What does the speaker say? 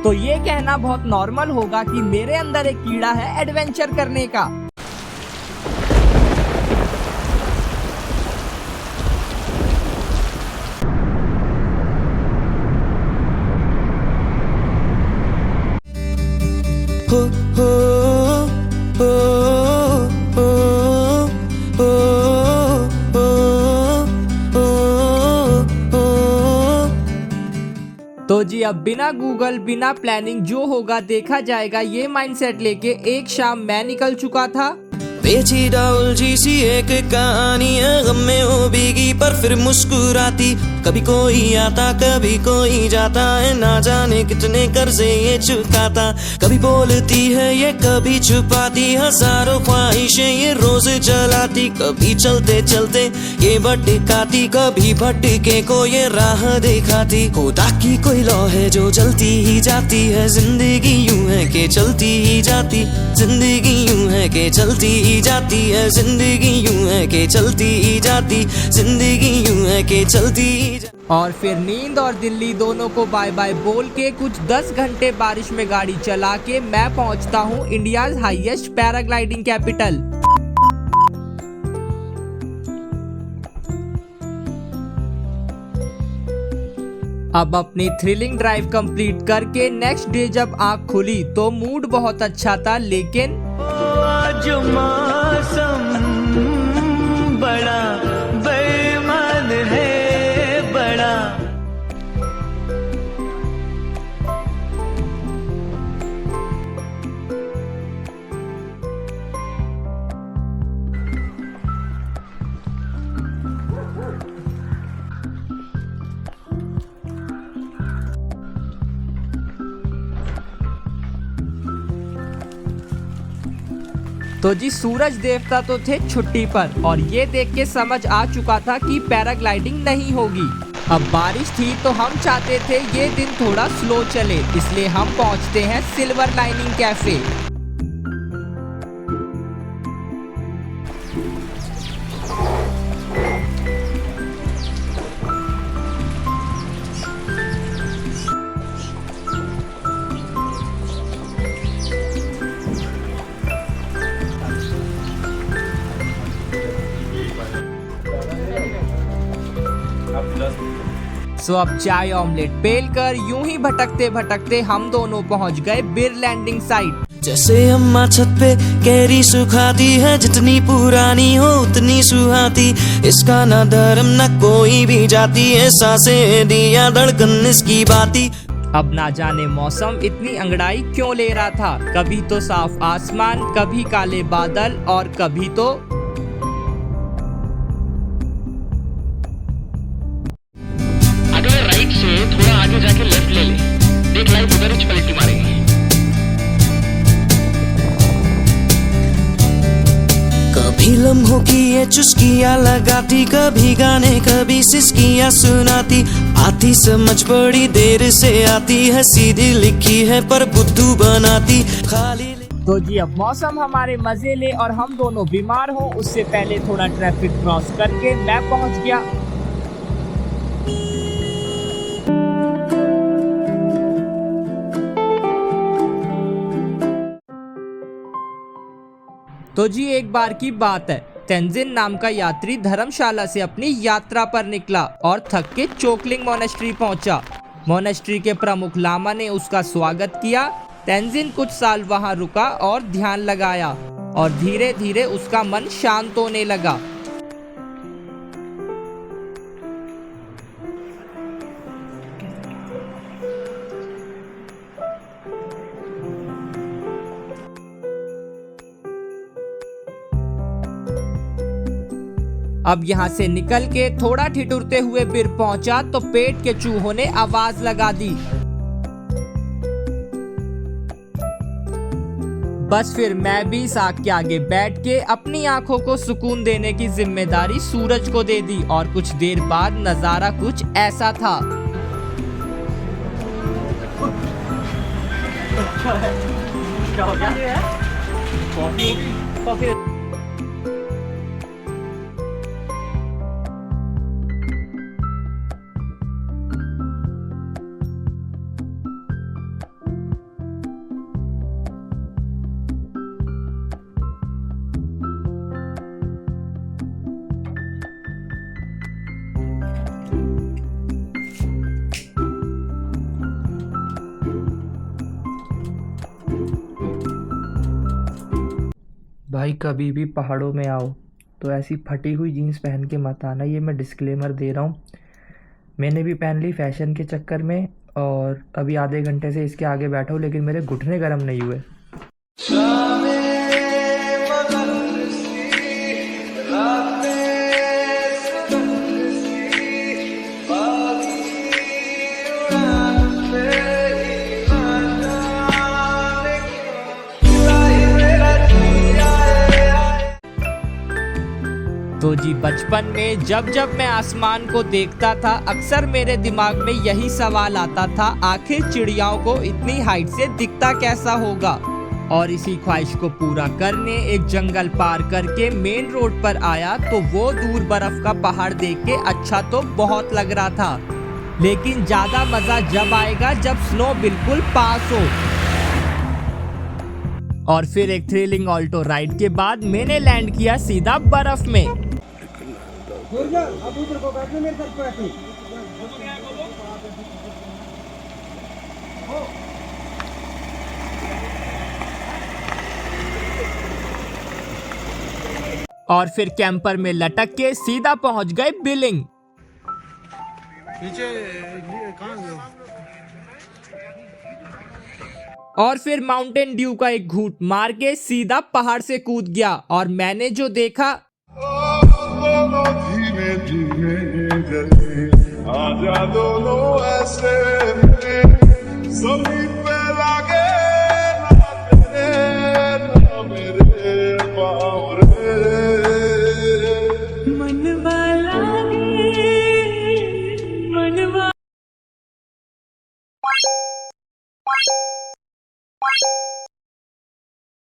तो ये कहना बहुत नॉर्मल होगा कि मेरे अंदर एक कीड़ा है एडवेंचर करने का। हो हो हो हो हो हो हो। तो जी अब बिना गूगल बिना प्लानिंग जो होगा देखा जाएगा, ये माइंडसेट लेके एक शाम मैं निकल चुका था। पेचीदा उलझी सी एक कहानी है, गम में हो भीगी पर फिर मुस्कुराती। कभी कोई आता कभी कोई जाता है, ना जाने कितने कर्जे ये चुकाता। कभी बोलती है ये कभी छुपाती, हजारों ख्वाहिशें ये रोज जलाती। कभी चलते चलते ये भटकाती, कभी भटके को ये राह दिखाती। खुदा की कोई लौ है जो जलती ही जाती है, जिंदगी यूं है कि चलती ही जाती। जिंदगी यूं है कि चलती ही जाती है, जिंदगी यूं है कि चलती ही जाती। जिंदगी यूं है कि चलती ही। और फिर नींद और दिल्ली दोनों को बाय बाय बोल के कुछ 10 घंटे बारिश में गाड़ी चला के मैं पहुंचता हूं इंडियाज हाईएस्ट पैराग्लाइडिंग कैपिटल। अब अपनी थ्रिलिंग ड्राइव कंप्लीट करके नेक्स्ट डे जब आंख खुली तो मूड बहुत अच्छा था, लेकिन आज मौसम बड़ा बेईमान है, बड़ा। तो जी सूरज देवता तो थे छुट्टी पर, और ये देख के समझ आ चुका था कि पैराग्लाइडिंग नहीं होगी। अब बारिश थी तो हम चाहते थे ये दिन थोड़ा स्लो चले, इसलिए हम पहुंचते हैं सिल्वर लाइनिंग कैफे। सो अब चाय ऑमलेट पेल कर यूं ही भटकते भटकते हम दोनों पहुंच गए बिर लैंडिंग साइट। जैसे अम्मा छत पे कैरी सुखाती है, जितनी पुरानी हो उतनी सुहाती। इसका ना धर्म ना कोई भी जाती है, सांसें दिया धड़कन इसकी बाती। अब ना जाने मौसम इतनी अंगड़ाई क्यों ले रहा था, कभी तो साफ आसमान, कभी काले बादल, और कभी तो राइट से थोड़ा आगे जाके लेफ्ट ले ले, देख लाइट उधर ही पलटी मारेगी। कभी लम्हों की ये चुस्कियाँ लगाती, कभी गाने कभी सिसकियाँ सुनाती। आती समझ बड़ी देर से आती है, सीधी लिखी है पर बुद्धू बनाती। खाली तो जी अब मौसम हमारे मजे ले और हम दोनों बीमार हो उससे पहले थोड़ा ट्रैफिक क्रॉस करके मैं पहुंच गया। तो जी एक बार की बात है, तेंजिन नाम का यात्री धर्मशाला से अपनी यात्रा पर निकला और थक के चोकलिंग मोनेस्ट्री पहुंचा। मोनेस्ट्री के प्रमुख लामा ने उसका स्वागत किया। तेंजिन कुछ साल वहां रुका और ध्यान लगाया, और धीरे धीरे उसका मन शांत होने लगा। अब यहाँ से निकल के थोड़ा ठिठुरते हुए बिर पहुंचा तो पेट के चूहों ने आवाज लगा दी। बस फिर मैं भी साग के आगे बैठ के अपनी आंखों को सुकून देने की जिम्मेदारी सूरज को दे दी, और कुछ देर बाद नजारा कुछ ऐसा था। क्या हो गया? कॉफी भाई कभी भी पहाड़ों में आओ तो ऐसी फटी हुई जीन्स पहन के मत आना, ये मैं डिस्क्लेमर दे रहा हूँ। मैंने भी पहन ली फैशन के चक्कर में और अभी आधे घंटे से इसके आगे बैठा हूँ, लेकिन मेरे घुटने गर्म नहीं हुए। तो जी बचपन में जब जब मैं आसमान को देखता था, अक्सर मेरे दिमाग में यही सवाल आता था, आखिर चिड़ियाओं को इतनी हाइट से दिखता कैसा होगा। और इसी ख्वाहिश को पूरा करने एक जंगल पार करके मेन रोड पर आया तो वो दूर बर्फ का पहाड़ देख के अच्छा तो बहुत लग रहा था, लेकिन ज्यादा मजा जब आएगा जब स्नो बिल्कुल पास हो। और फिर एक थ्रिलिंग ऑल्टो राइड के बाद मैंने लैंड किया सीधा बर्फ में। और फिर कैंपर में लटक के सीधा पहुंच गए बिलिंग। और फिर माउंटेन ड्यू का एक घूंट मार के सीधा पहाड़ से कूद गया और मैंने जो देखा, धीमे धीमे जले आजा दोनों ऐसे सभी